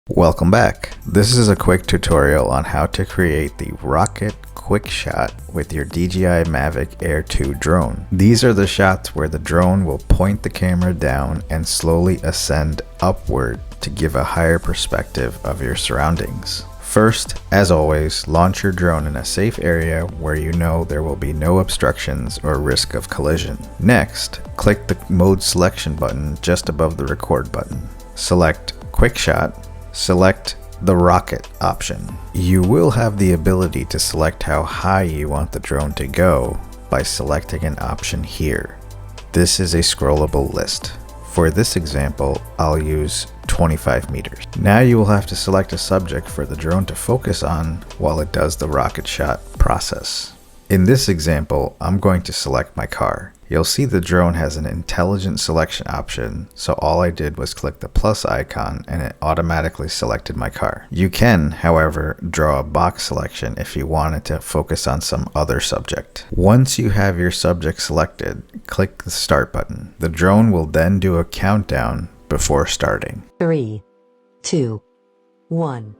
Welcome back. This is a quick tutorial on how to create the rocket QuickShot with your DJI Mavic Air 2 drone. These are the shots where the drone will point the camera down and slowly ascend upward to give a higher perspective of your surroundings. First, as always, launch your drone in a safe area where you know there will be no obstructions or risk of collision. Next, click the mode selection button just above the record button. Select QuickShot. Select the rocket option. You will have the ability to select how high you want the drone to go by selecting an option here. This is a scrollable list. For this example, I'll use 25 meters. Now you will have to select a subject for the drone to focus on while it does the rocket shot process. In this example, I'm going to select my car. You'll see the drone has an intelligent selection option, so all I did was click the plus icon and it automatically selected my car. You can, however, draw a box selection if you wanted to focus on some other subject. Once you have your subject selected, click the start button. The drone will then do a countdown before starting. 3, 2, 1.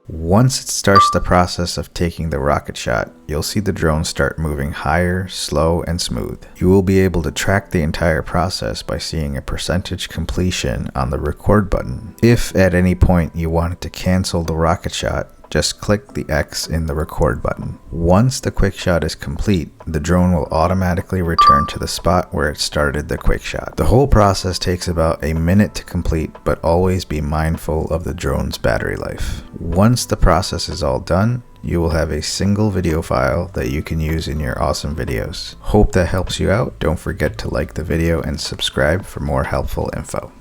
Once it starts the process of taking the rocket shot, you'll see the drone start moving higher, slow, and smooth. You will be able to track the entire process by seeing a percentage completion on the record button. If at any point you wanted to cancel the rocket shot, just click the X in the record button. Once the quick shot is complete, the drone will automatically return to the spot where it started the quick shot. The whole process takes about a minute to complete, but always be mindful of the drone's battery life. Once the process is all done, you will have a single video file that you can use in your awesome videos. Hope that helps you out. Don't forget to like the video and subscribe for more helpful info.